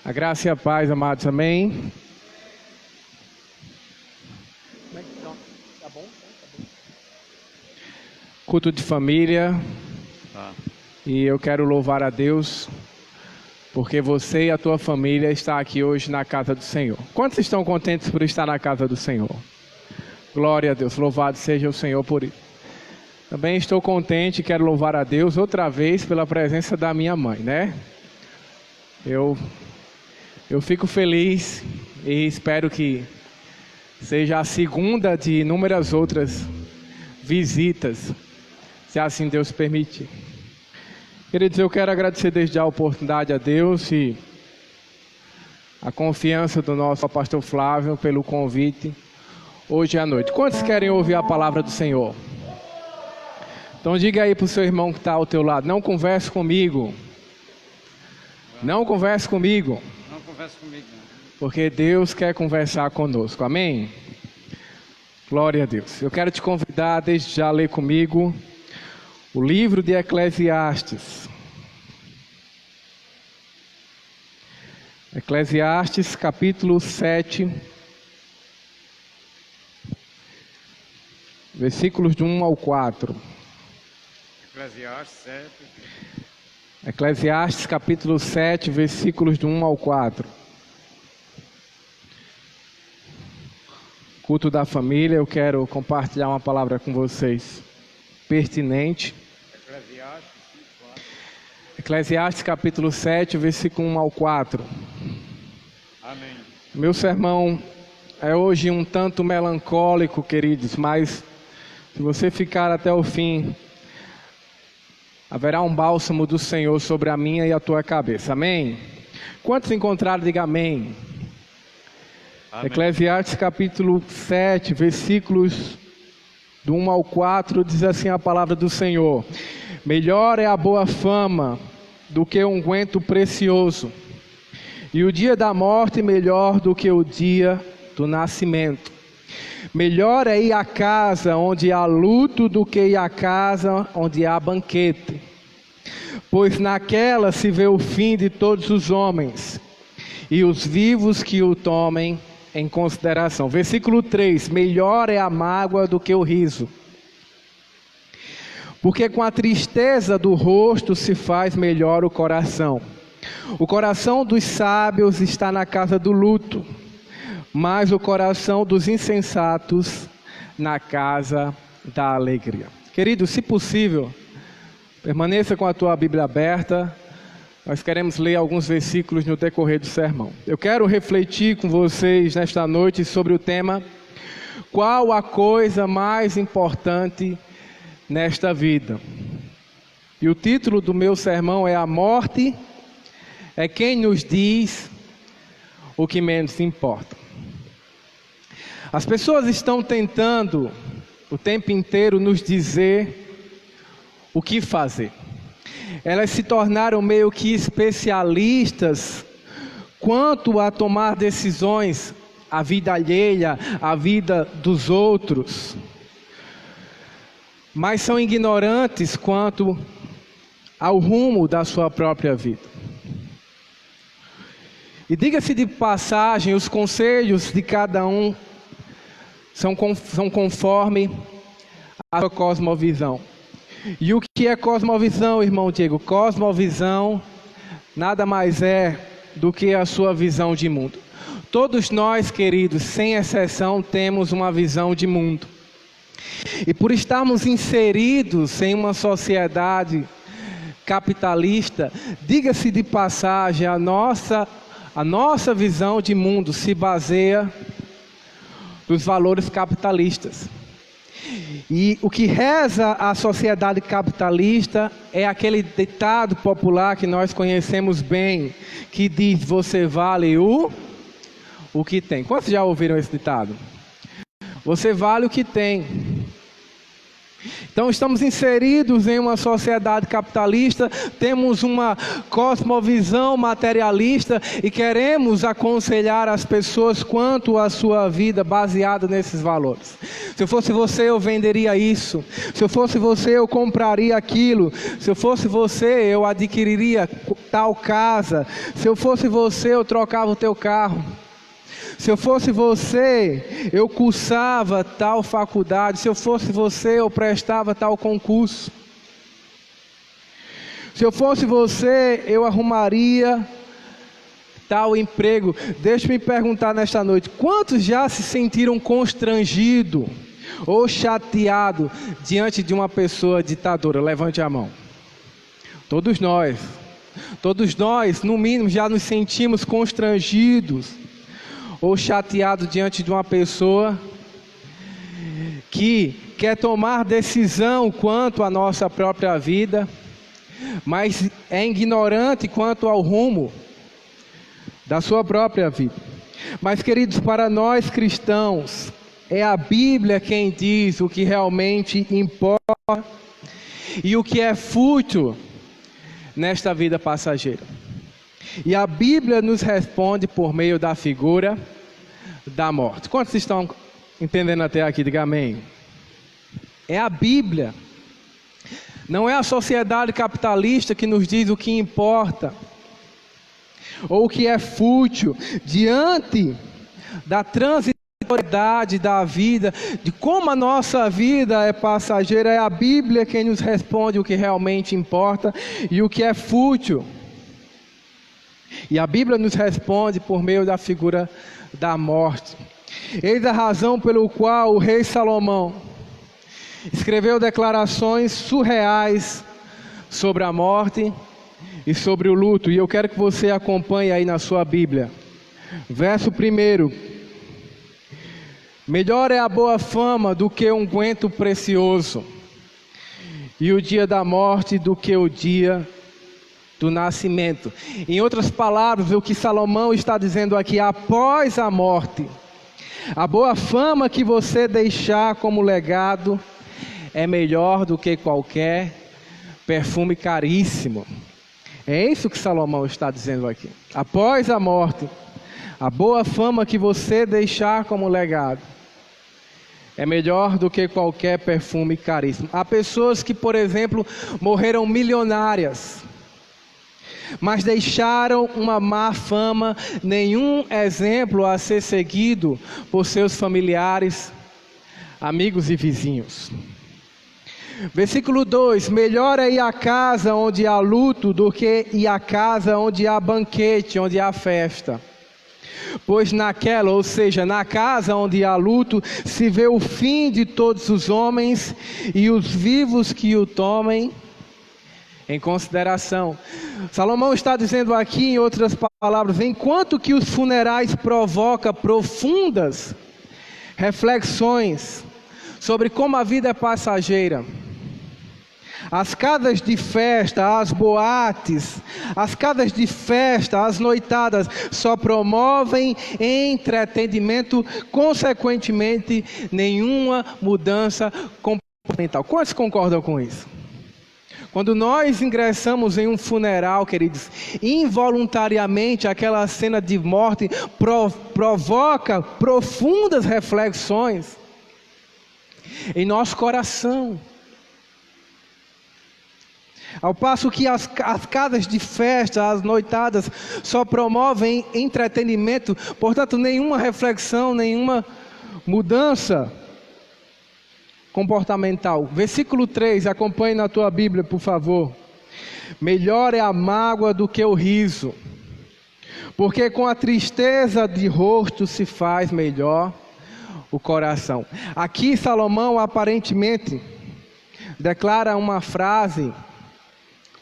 A graça e a paz, amados, amém? Como é que tá? Tá bom? Culto de família. E eu quero louvar a Deus, porque você e a tua família estão aqui hoje na casa do Senhor. Quantos estão contentes por estar na casa do Senhor? Glória a Deus, louvado seja o Senhor por isso. Também estou contente e quero louvar a Deus outra vez pela presença da minha mãe, né? Eu fico feliz e espero que seja a segunda de inúmeras outras visitas, se assim Deus permitir. Queridos, eu quero agradecer desde já a oportunidade a Deus e a confiança do nosso pastor Flávio pelo convite hoje à noite. Quantos querem ouvir a palavra do Senhor? Então diga aí para o seu irmão que está ao teu lado: não converse comigo. Não converse comigo. Não converse comigo, não. Porque Deus quer conversar conosco, amém? Glória a Deus. Eu quero te convidar desde já a ler comigo o livro de Eclesiastes. Eclesiastes capítulo 7, versículos de 1 ao 4. Eclesiastes 7. Eclesiastes capítulo 7, versículos de 1 ao 4. Culto da família, eu quero compartilhar uma palavra com vocês pertinente. Eclesiastes capítulo 7, versículo 1 ao 4. Amém. Meu sermão é hoje um tanto melancólico, queridos, mas se você ficar até o fim, haverá um bálsamo do Senhor sobre a minha e a tua cabeça, amém? Quantos encontraram, diga amém. Amém. Eclesiastes capítulo 7, versículos do 1 ao 4, diz assim a palavra do Senhor: melhor é a boa fama do que um unguento precioso, e o dia da morte melhor do que o dia do nascimento. Melhor é ir à casa onde há luto do que ir à casa onde há banquete, pois naquela se vê o fim de todos os homens, e os vivos que o tomem em consideração. Versículo 3: melhor é a mágoa do que o riso, porque com a tristeza do rosto se faz melhor o coração. O coração dos sábios está na casa do luto, mas o coração dos insensatos na casa da alegria. Querido, se possível, permaneça com a tua Bíblia aberta. Nós queremos ler alguns versículos no decorrer do sermão. Eu quero refletir com vocês nesta noite sobre o tema: qual a coisa mais importante nesta vida? E o título do meu sermão é: a morte é quem nos diz o que menos importa. As pessoas estão tentando o tempo inteiro nos dizer o que fazer. Elas se tornaram meio que especialistas quanto a tomar decisões, a vida alheia, a vida dos outros, mas são ignorantes quanto ao rumo da sua própria vida. E diga-se de passagem, os conselhos de cada um são conforme a sua cosmovisão. E o que é cosmovisão, irmão Diego? Cosmovisão nada mais é do que a sua visão de mundo. Todos nós, queridos, sem exceção, temos uma visão de mundo. E por estarmos inseridos em uma sociedade capitalista, diga-se de passagem, a nossa visão de mundo se baseia nos valores capitalistas. E o que reza a sociedade capitalista é aquele ditado popular que nós conhecemos bem, que diz: você vale o que tem. Quantos já ouviram esse ditado? Você vale o que tem. Então estamos inseridos em uma sociedade capitalista, temos uma cosmovisão materialista e queremos aconselhar as pessoas quanto à sua vida baseada nesses valores. Se eu fosse você, eu venderia isso. Se eu fosse você, eu compraria aquilo. Se eu fosse você, eu adquiriria tal casa. Se eu fosse você, eu trocava o teu carro. Se eu fosse você, eu cursava tal faculdade. Se eu fosse você, eu prestava tal concurso. Se eu fosse você, eu arrumaria tal emprego. Deixa-me perguntar nesta noite: quantos já se sentiram constrangidos ou chateados diante de uma pessoa ditadora? Levante a mão. Todos nós, no mínimo, já nos sentimos constrangidos ou chateado diante de uma pessoa que quer tomar decisão quanto à nossa própria vida, mas é ignorante quanto ao rumo da sua própria vida. Mas, queridos, para nós cristãos, é a Bíblia quem diz o que realmente importa e o que é fútil nesta vida passageira. E a Bíblia nos responde por meio da figura da morte. Quantos estão entendendo até aqui? Diga amém. É a Bíblia. Não é a sociedade capitalista que nos diz o que importa ou o que é fútil diante da transitoriedade da vida, de como a nossa vida é passageira. É a Bíblia quem nos responde o que realmente importa e o que é fútil. E a Bíblia nos responde por meio da figura da morte. Eis a razão pelo qual o rei Salomão escreveu declarações surreais sobre a morte e sobre o luto. E eu quero que você acompanhe aí na sua Bíblia. Verso 1. Melhor é a boa fama do que um unguento precioso, e o dia da morte do que o dia do nascimento. Em outras palavras, o que Salomão está dizendo aqui: após a morte, a boa fama que você deixar como legado é melhor do que qualquer perfume caríssimo. É isso que Salomão está dizendo aqui. Após a morte, a boa fama que você deixar como legado é melhor do que qualquer perfume caríssimo. Há pessoas que, por exemplo, morreram milionárias, mas deixaram uma má fama, nenhum exemplo a ser seguido por seus familiares, amigos e vizinhos. Versículo 2: melhor é ir à casa onde há luto do que ir à casa onde há banquete, onde há festa. Pois naquela, ou seja, na casa onde há luto, se vê o fim de todos os homens e os vivos que o tomem em consideração. Salomão está dizendo aqui, em outras palavras, enquanto que os funerais provocam profundas reflexões sobre como a vida é passageira, as casas de festa, as boates, as casas de festa, as noitadas só promovem entretenimento, consequentemente nenhuma mudança comportamental. Quantos concordam com isso? Quando nós ingressamos em um funeral, queridos, involuntariamente aquela cena de morte provoca profundas reflexões em nosso coração. Ao passo que as casas de festa, as noitadas, só promovem entretenimento, portanto, nenhuma reflexão, nenhuma mudança comportamental. Versículo 3, acompanhe na tua Bíblia, por favor. Melhor é a mágoa do que o riso, porque com a tristeza de rosto se faz melhor o coração. Aqui Salomão aparentemente declara uma frase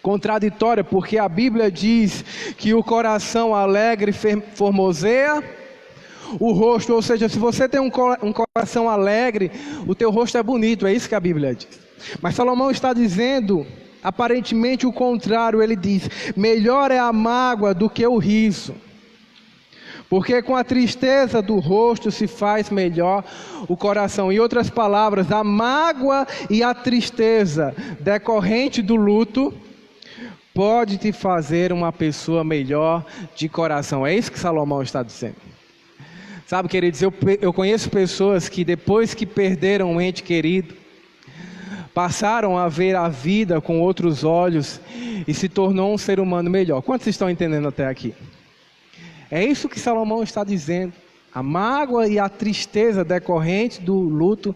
contraditória, porque a Bíblia diz que o coração alegre formoseia o rosto, ou seja, se você tem um coração alegre, o teu rosto é bonito, é isso que a Bíblia diz. Mas Salomão está dizendo aparentemente o contrário. Ele diz: melhor é a mágoa do que o riso, Porque com a tristeza do rosto se faz melhor o coração. Em outras palavras, a mágoa e a tristeza decorrente do luto pode te fazer uma pessoa melhor de coração. É isso que Salomão está dizendo. Sabe, queridos, eu conheço pessoas que depois que perderam um ente querido, passaram a ver a vida com outros olhos e se tornou um ser humano melhor. Quantos estão entendendo até aqui? É isso que Salomão está dizendo. A mágoa e a tristeza decorrente do luto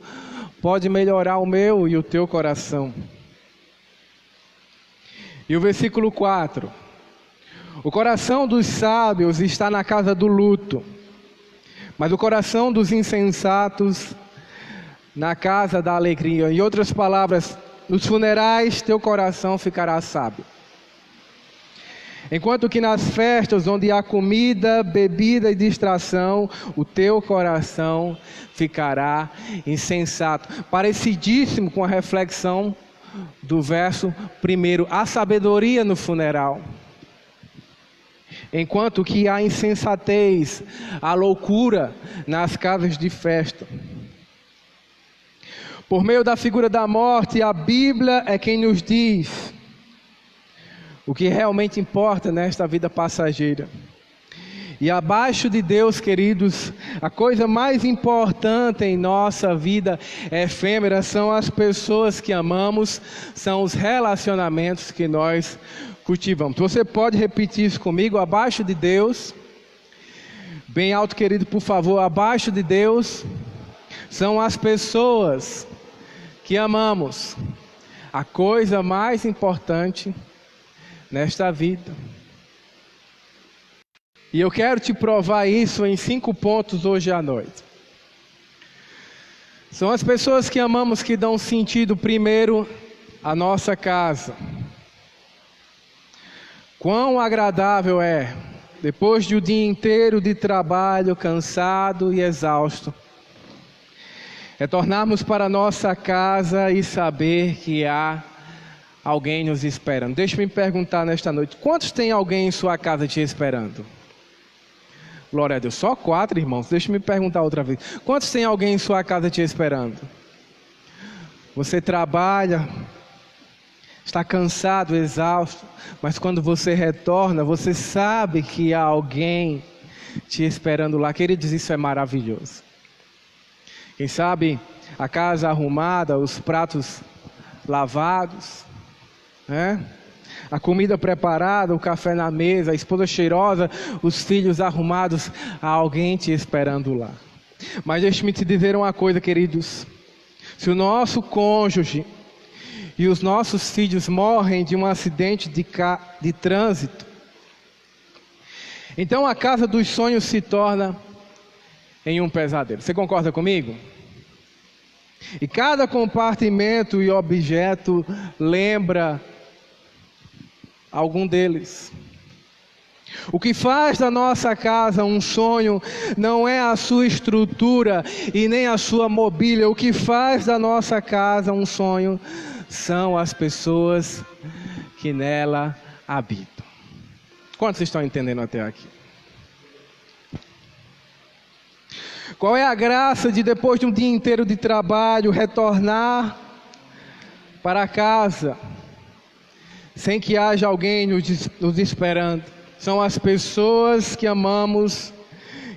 pode melhorar o meu e o teu coração. E o versículo 4. O coração dos sábios está na casa do luto, mas o coração dos insensatos na casa da alegria. Em outras palavras, nos funerais teu coração ficará sábio. Enquanto que nas festas onde há comida, bebida e distração, o teu coração ficará insensato. Parecidíssimo com a reflexão do verso 1. Há sabedoria no funeral. Enquanto que há insensatez, há loucura nas casas de festa. Por meio da figura da morte, a Bíblia é quem nos diz o que realmente importa nesta vida passageira. E abaixo de Deus, queridos, a coisa mais importante em nossa vida efêmera são as pessoas que amamos, são os relacionamentos que nós cultivamos. Você pode repetir isso comigo? Abaixo de Deus, bem alto, querido, por favor. Abaixo de Deus são as pessoas que amamos, a coisa mais importante nesta vida. E eu quero te provar isso em 5 pontos hoje à noite. São as pessoas que amamos que dão sentido primeiro à nossa casa. Quão agradável é, depois de um dia inteiro de trabalho, cansado e exausto, retornarmos para nossa casa e saber que há alguém nos esperando. Deixa-me perguntar nesta noite, quantos tem alguém em sua casa te esperando? Glória a Deus, só 4, irmãos. Deixa-me perguntar outra vez, quantos tem alguém em sua casa te esperando? Você trabalha, está cansado, exausto, mas quando você retorna, você sabe que há alguém te esperando lá. Queridos, isso é maravilhoso. Quem sabe a casa arrumada, os pratos lavados, a comida preparada, o café na mesa, a esposa cheirosa, os filhos arrumados, há alguém te esperando lá. Mas deixe-me te dizer uma coisa, queridos. Se o nosso cônjuge e os nossos filhos morrem de um acidente de trânsito, então a casa dos sonhos se torna em um pesadelo. Você concorda comigo? E cada compartimento e objeto lembra algum deles. O que faz da nossa casa um sonho não é a sua estrutura e nem a sua mobília. O que faz da nossa casa um sonho são as pessoas que nela habitam. Quantos estão entendendo até aqui? Qual é a graça de, depois de um dia inteiro de trabalho, retornar para casa sem que haja alguém nos esperando? São as pessoas que amamos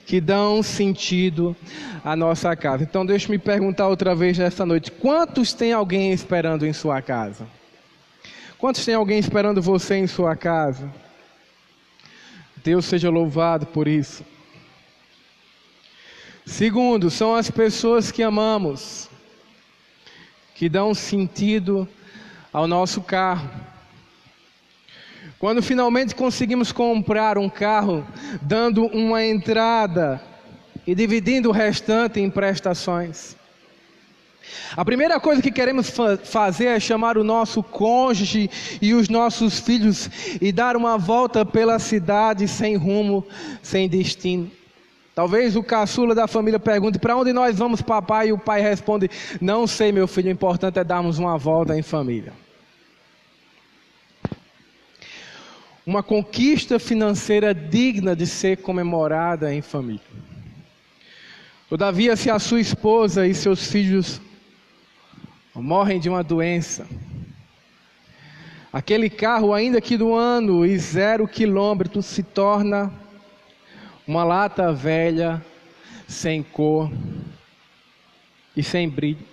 que dão sentido à nossa casa. Então deixa-me perguntar outra vez nesta noite, quantos tem alguém esperando em sua casa? Quantos tem alguém esperando você em sua casa? Deus seja louvado por isso. Segundo, são as pessoas que amamos que dão sentido ao nosso carro. Quando finalmente conseguimos comprar um carro, dando uma entrada e dividindo o restante em prestações. A primeira coisa que queremos fazer é chamar o nosso cônjuge e os nossos filhos e dar uma volta pela cidade sem rumo, sem destino. Talvez o caçula da família pergunte, para onde nós vamos, papai? E o pai responde, não sei, meu filho, o importante é darmos uma volta em família. uma conquista financeira digna de ser comemorada em família. Todavia, se a sua esposa e seus filhos morrem de uma doença, aquele carro, ainda que do ano e 0 quilômetro, se torna uma lata velha, sem cor e sem brilho.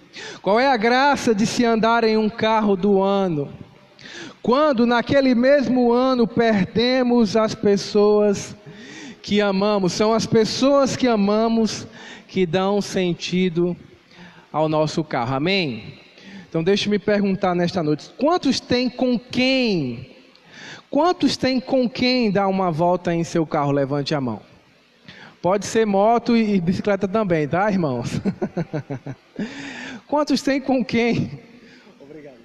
Qual é a graça de se andar em um carro do ano, quando naquele mesmo ano perdemos as pessoas que amamos? São as pessoas que amamos que dão sentido ao nosso carro, amém? Então deixe-me perguntar nesta noite, quantos têm com quem dar uma volta em seu carro? Levante a mão. Pode ser moto e bicicleta também, tá, irmãos? Quantos têm com quem? Obrigado.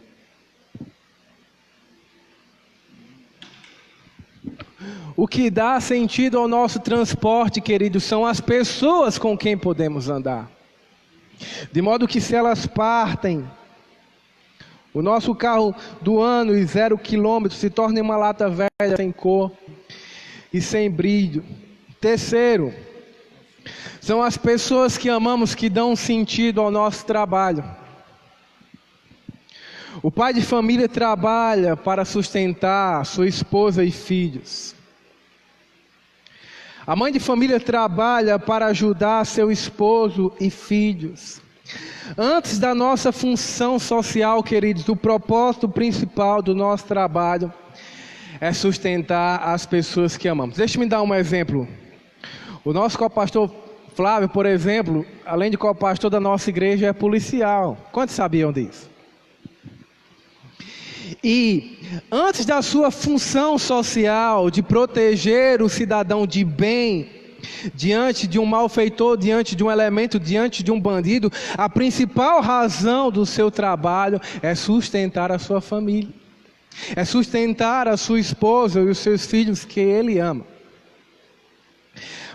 O que dá sentido ao nosso transporte, queridos, são as pessoas com quem podemos andar. De modo que se elas partem, o nosso carro do ano e 0 quilômetro se torna uma lata velha, sem cor e sem brilho. Terceiro, são as pessoas que amamos que dão sentido ao nosso trabalho. O pai de família trabalha para sustentar sua esposa e filhos. A mãe de família trabalha para ajudar seu esposo e filhos. Antes da nossa função social, queridos, o propósito principal do nosso trabalho é sustentar as pessoas que amamos. Deixa-me dar um exemplo. O nosso co-pastor Flávio, por exemplo, além de co-pastor da nossa igreja, é policial. Quantos sabiam disso? E antes da sua função social de proteger o cidadão de bem, diante de um malfeitor, diante de um elemento, diante de um bandido, a principal razão do seu trabalho é sustentar a sua família, é sustentar a sua esposa e os seus filhos que ele ama.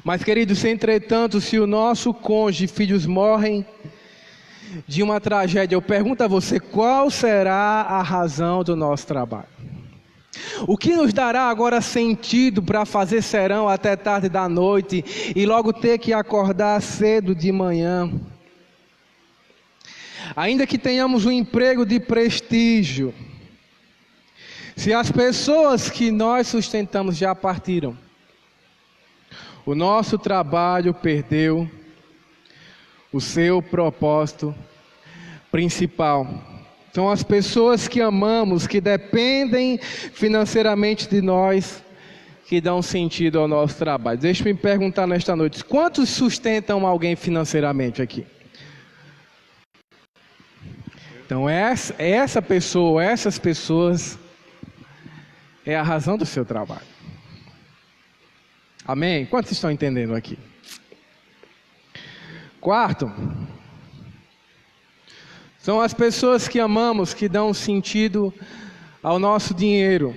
Mas, queridos, entretanto, se o nosso cônjuge e filhos morrem de uma tragédia, eu pergunto a você, qual será a razão do nosso trabalho? O que nos dará agora sentido para fazer serão até tarde da noite e logo ter que acordar cedo de manhã? Ainda que tenhamos um emprego de prestígio, se as pessoas que nós sustentamos já partiram, o nosso trabalho perdeu o seu propósito principal. São as pessoas que amamos, que dependem financeiramente de nós, que dão sentido ao nosso trabalho. Deixa-me perguntar nesta noite, quantos sustentam alguém financeiramente aqui? Então essa pessoa, essas pessoas, é a razão do seu trabalho. Amém? Quantos estão entendendo aqui? Quarto, são as pessoas que amamos que dão sentido ao nosso dinheiro.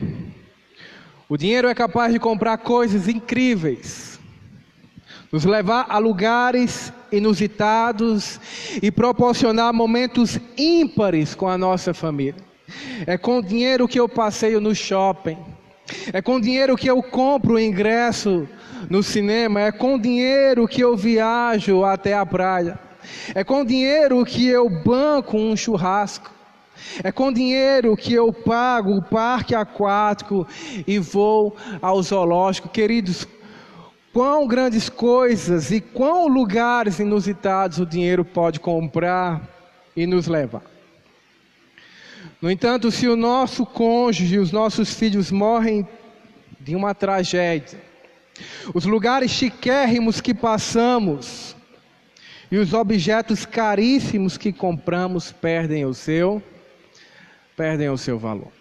O dinheiro é capaz de comprar coisas incríveis, nos levar a lugares inusitados e proporcionar momentos ímpares com a nossa família. É com o dinheiro que eu passeio no shopping, é com o dinheiro que eu compro o ingresso no cinema, é com o dinheiro que eu viajo até a praia, é com o dinheiro que eu banco um churrasco, é com o dinheiro que eu pago o parque aquático e vou ao zoológico. Queridos, quão grandes coisas e quão lugares inusitados o dinheiro pode comprar e nos levar. No entanto, se o nosso cônjuge e os nossos filhos morrem de uma tragédia, os lugares chiquérrimos que passamos e os objetos caríssimos que compramos perdem o seu valor.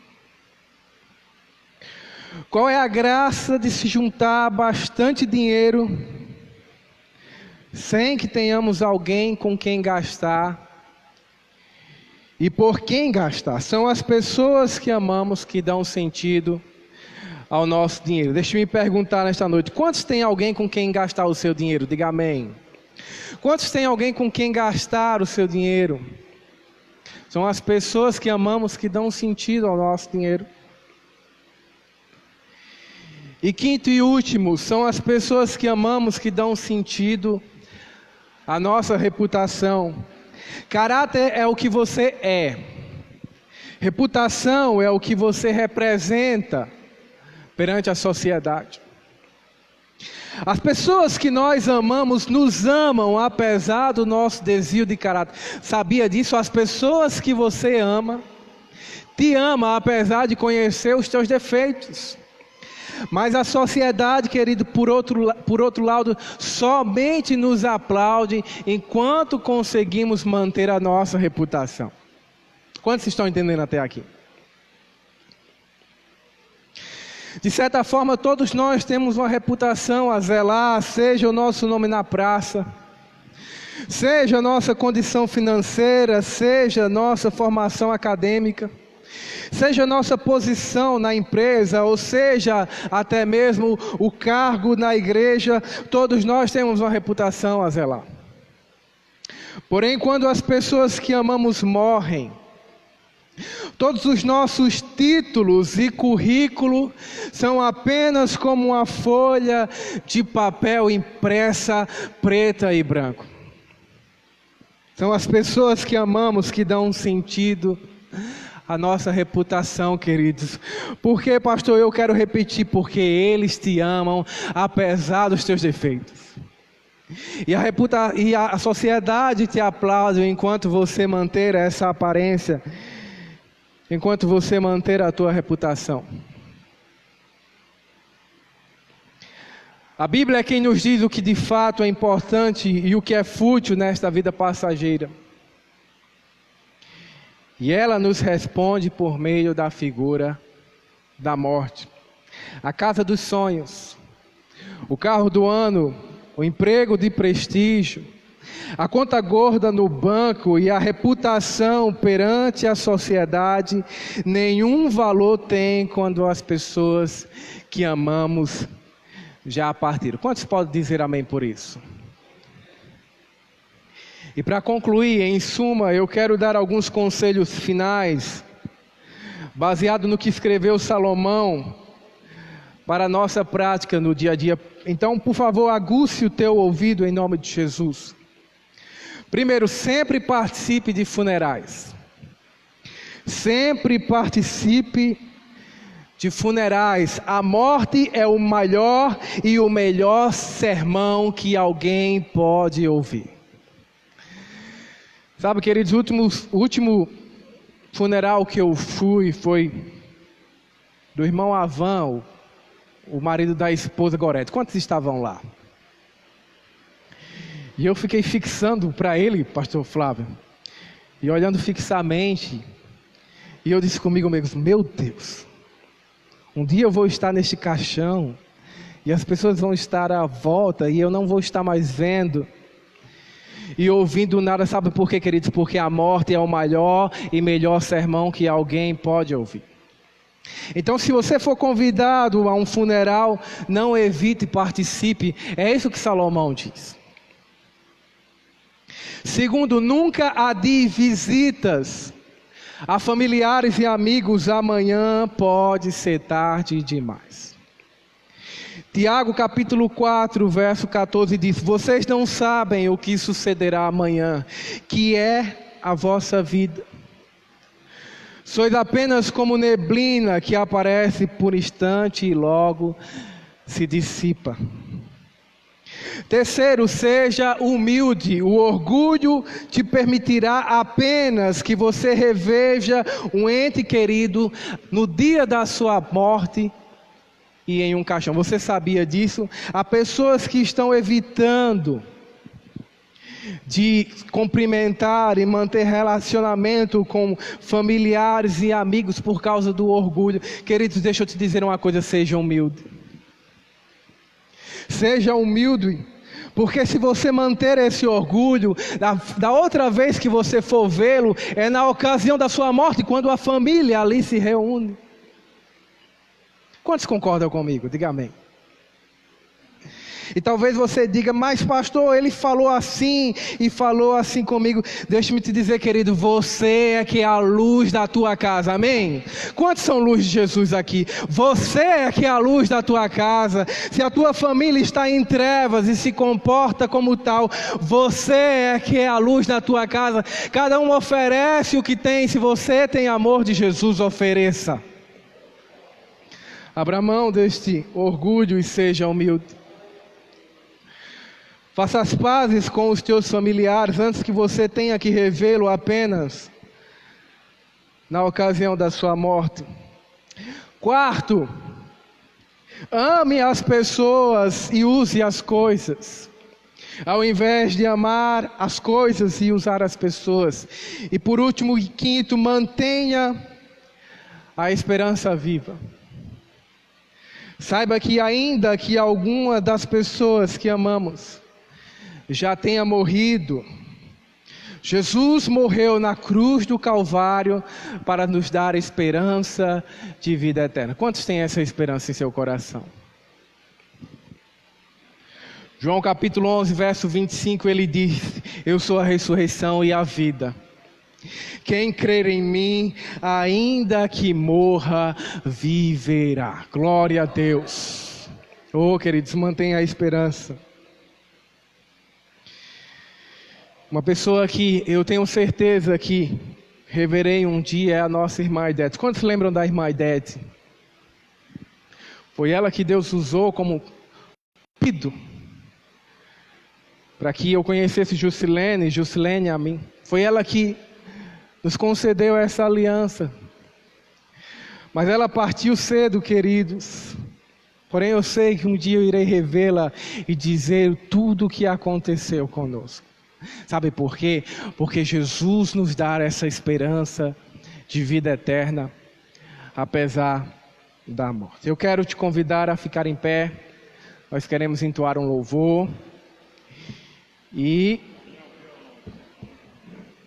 Qual é a graça de se juntar bastante dinheiro sem que tenhamos alguém com quem gastar e por quem gastar? São as pessoas que amamos que dão sentido ao nosso dinheiro. Deixa-me perguntar nesta noite, quantos tem alguém com quem gastar o seu dinheiro? Diga amém. Quantos tem alguém com quem gastar o seu dinheiro? São as pessoas que amamos que dão sentido ao nosso dinheiro. E quinto e último, são as pessoas que amamos que dão sentido à nossa reputação. Caráter é o que você é. Reputação é o que você representa perante a sociedade. As pessoas que nós amamos, nos amam apesar do nosso desvio de caráter. Sabia disso? As pessoas que você ama, te amam apesar de conhecer os teus defeitos. Mas a sociedade, querido, por outro lado, somente nos aplaude enquanto conseguimos manter a nossa reputação. Quantos estão entendendo até aqui? De certa forma, todos nós temos uma reputação a zelar, seja o nosso nome na praça, seja a nossa condição financeira, seja a nossa formação acadêmica, seja a nossa posição na empresa, ou seja, até mesmo o cargo na igreja, todos nós temos uma reputação a zelar. Porém, quando as pessoas que amamos morrem, todos os nossos títulos e currículo são apenas como uma folha de papel impressa preta e branco. São as pessoas que amamos que dão um sentido à nossa reputação, queridos. Por que, pastor? Eu quero repetir, porque eles te amam apesar dos teus defeitos. E a sociedade te aplaude enquanto você manter essa aparência, enquanto você manter a tua reputação. A Bíblia é quem nos diz o que de fato é importante e o que é fútil nesta vida passageira. E ela nos responde por meio da figura da morte. A casa dos sonhos, o carro do ano, o emprego de prestígio, a conta gorda no banco e a reputação perante a sociedade, nenhum valor tem quando as pessoas que amamos já partiram. Quantos podem dizer amém por isso? E para concluir, em suma, eu quero dar alguns conselhos finais, baseado no que escreveu Salomão, para a nossa prática no dia a dia. Então, por favor, aguce o teu ouvido em nome de Jesus. Primeiro, sempre participe de funerais. Sempre participe de funerais. A morte é o maior e o melhor sermão que alguém pode ouvir. Sabe, queridos, o último funeral que eu fui foi do irmão Avan, o marido da esposa Gorete. Quantos estavam lá? E eu fiquei fixando para ele, pastor Flávio, e olhando fixamente, e eu disse comigo mesmo, meu Deus, um dia eu vou estar neste caixão, e as pessoas vão estar à volta, e eu não vou estar mais vendo, e ouvindo nada. Sabe por quê, queridos? Porque a morte é o maior e melhor sermão que alguém pode ouvir. Então, se você for convidado a um funeral, não evite, participe. É isso que Salomão diz. Segundo, nunca adie visitas a familiares e amigos. Amanhã pode ser tarde demais. Tiago capítulo 4, verso 14 diz: vocês não sabem o que sucederá amanhã, que é a vossa vida. Sois apenas como neblina que aparece por instante e logo se dissipa. Terceiro, seja humilde. O orgulho te permitirá apenas que você reveja um ente querido no dia da sua morte e em um caixão. Você sabia disso? Há pessoas que estão evitando de cumprimentar e manter relacionamento com familiares e amigos por causa do orgulho. Queridos, deixa eu te dizer uma coisa: seja humilde. Seja humilde, porque se você manter esse orgulho, da outra vez que você for vê-lo, é na ocasião da sua morte, quando a família ali se reúne. Quantos concordam comigo? Diga amém. E talvez você diga, mas pastor, ele falou assim e falou assim comigo. Deixa-me te dizer, querido, você é que é a luz da tua casa, amém? Quantos são luz de Jesus aqui? Você é que é a luz da tua casa. Se a tua família está em trevas e se comporta como tal, você é que é a luz da tua casa. Cada um oferece o que tem. Se você tem amor de Jesus, ofereça. Abra mão deste orgulho e seja humilde. Faça as pazes com os teus familiares antes que você tenha que revê-lo apenas na ocasião da sua morte. Quarto, ame as pessoas e use as coisas, ao invés de amar as coisas e usar as pessoas. E por último e quinto, mantenha a esperança viva. Saiba que ainda que alguma das pessoas que amamos já tenha morrido, Jesus morreu na cruz do Calvário para nos dar esperança de vida eterna. Quantos têm essa esperança em seu coração? João capítulo 11, verso 25, ele diz: eu sou a ressurreição e a vida. Quem crer em mim, ainda que morra, viverá. Glória a Deus. Oh, queridos, mantenha a esperança. Uma pessoa que eu tenho certeza que reverei um dia é a nossa irmã Idete. Quantos lembram da irmã Idete? Foi ela que Deus usou como cupido para que eu conhecesse Jusilene, Jusilene a mim. Foi ela que nos concedeu essa aliança. Mas ela partiu cedo, queridos. Porém eu sei que um dia eu irei revê-la e dizer tudo o que aconteceu conosco. Sabe por quê? Porque Jesus nos dá essa esperança de vida eterna, apesar da morte. Eu quero te convidar a ficar em pé. Nós queremos entoar um louvor. E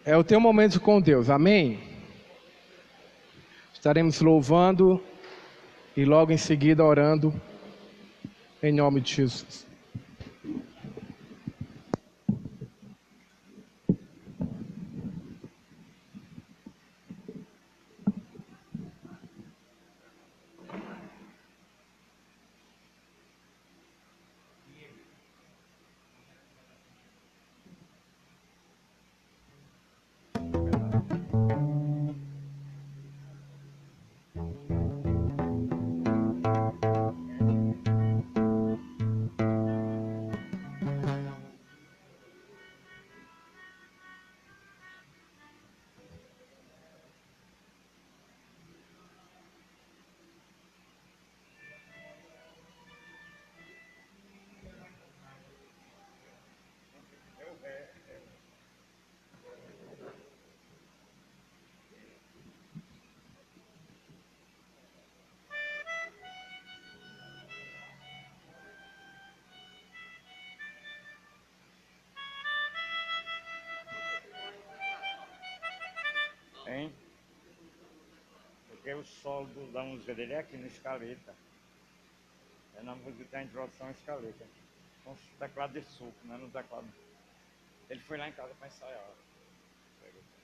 é o teu momento com Deus, amém? Estaremos louvando e logo em seguida orando em nome de Jesus. Hein? Porque o solo da música dele é aqui no escaleta. É na música da introdução à escaleta. Com teclado de sopro, né? No teclado. Ele foi lá em casa para ensaiar.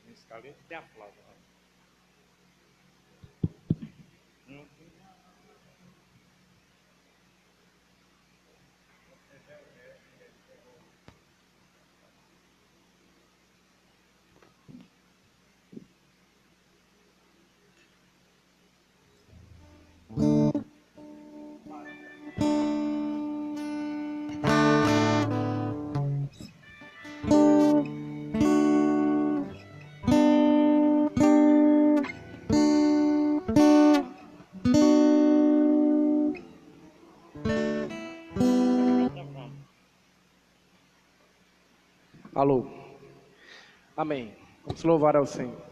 No escaleta tem a flauta. Né? Alô. Amém. Vamos louvar ao Senhor.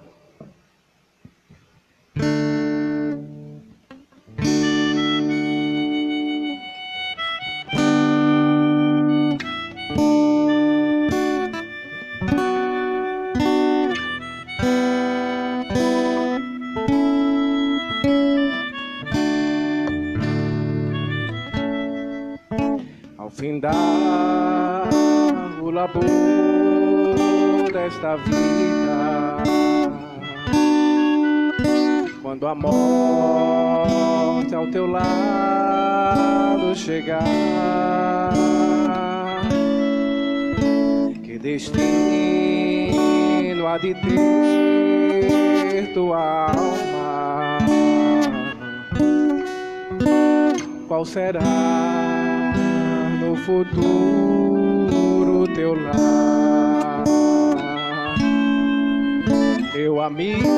findar o labor desta vida, quando a morte ao teu lado chegar, que destino há de ter tua alma? Qual será no futuro teu lar? Meu amigo,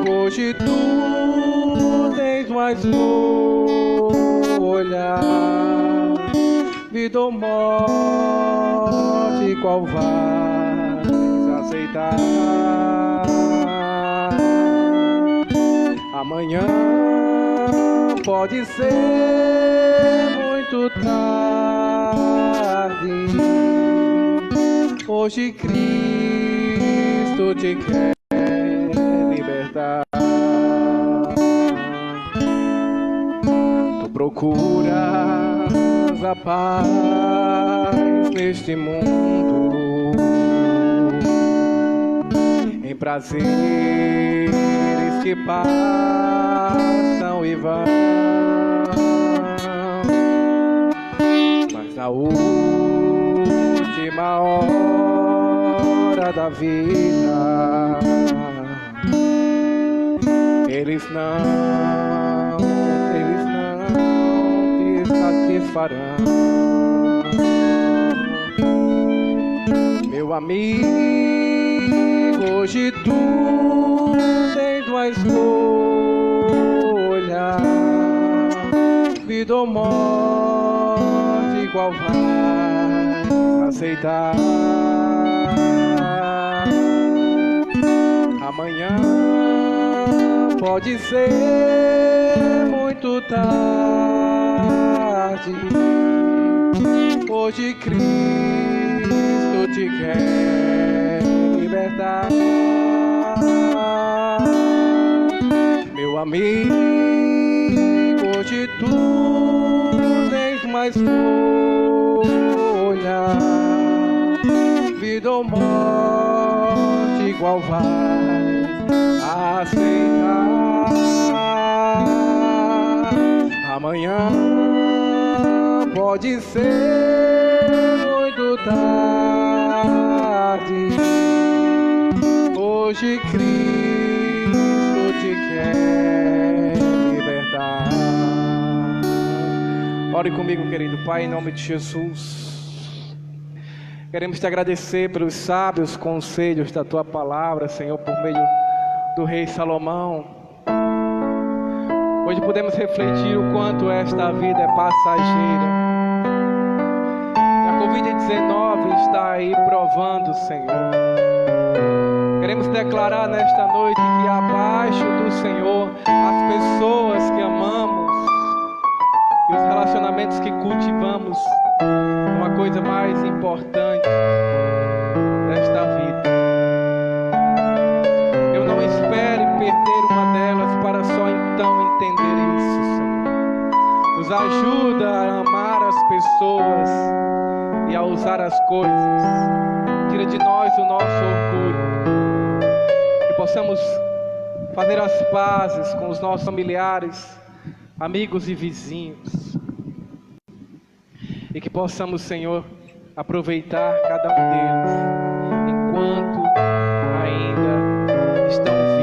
hoje tu tens mais um olhar, vida ou morte, qual vais aceitar? Amanhã pode ser muito tarde, hoje Cristo te quer libertar. Tu procuras a paz neste mundo, em prazeres que passam e vão, mas na última hora da vida eles não te satisfarão. Meu amigo, hoje tu tens mais olhar, vida ou morte, qual vais aceitar? Amanhã pode ser muito tarde, hoje Cristo te quer libertar. Meu amigo, hoje tu tens mais olhar, vida ou morte, igual vai aceitar. Amanhã pode ser muito tarde, hoje Cristo te quer libertar. Ore comigo, querido Pai, em nome de Jesus. Queremos te agradecer pelos sábios conselhos da tua palavra, Senhor, por meio do rei Salomão. Hoje podemos refletir o quanto esta vida é passageira. E a Covid-19 está aí provando, Senhor. Queremos declarar nesta noite que abaixo do Senhor, as pessoas que amamos e os relacionamentos que cultivamos, uma coisa mais importante desta vida. Eu não espere perder uma delas para só então entender isso, Senhor. Nos ajuda a amar as pessoas e a usar as coisas. Tira de nós o nosso orgulho. Que possamos fazer as pazes com os nossos familiares, amigos e vizinhos. E que possamos, Senhor, aproveitar cada um deles enquanto ainda estão vivos.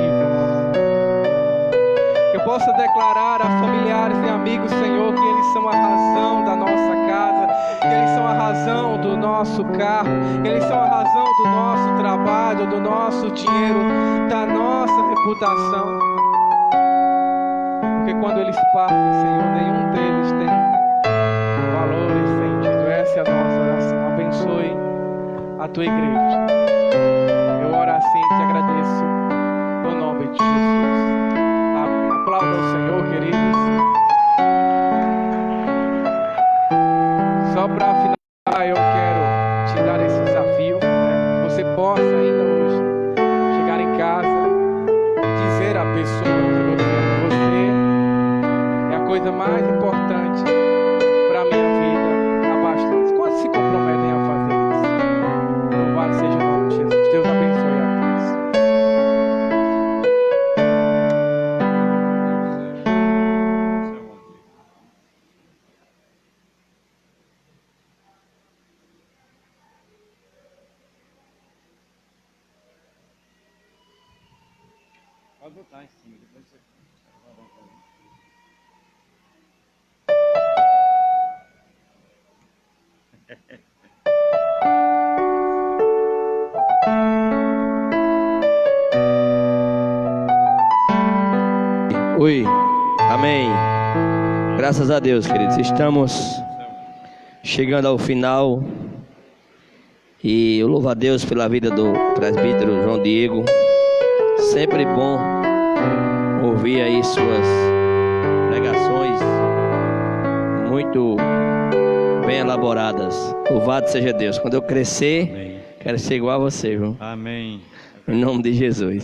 Que eu possa declarar a familiares e amigos, Senhor, que eles são a razão da nossa casa, que eles são a razão do nosso carro, que eles são a razão do nosso trabalho, do nosso dinheiro, da nossa reputação. Porque quando eles partem, Senhor, nenhum deles tem valor e sentido. Essa é a nossa oração. Abençoe a tua igreja. Eu oro assim e te agradeço no nome de Jesus. Amém. Aplauda o Senhor, queridos. Só para finalizar, eu quero te dar esse desafio, né? Que você possa ainda hoje chegar em casa e dizer à pessoa que você é a coisa mais importante para a minha vida. lá em cima, depois você... Oi, amém. Graças a Deus, queridos. Estamos chegando ao final. E eu louvo a Deus pela vida do presbítero João Diego. Sempre bom ouvir aí suas pregações muito bem elaboradas. Louvado seja Deus. Quando eu crescer, Amém. quero ser igual a você, viu? Amém. Em nome de Jesus.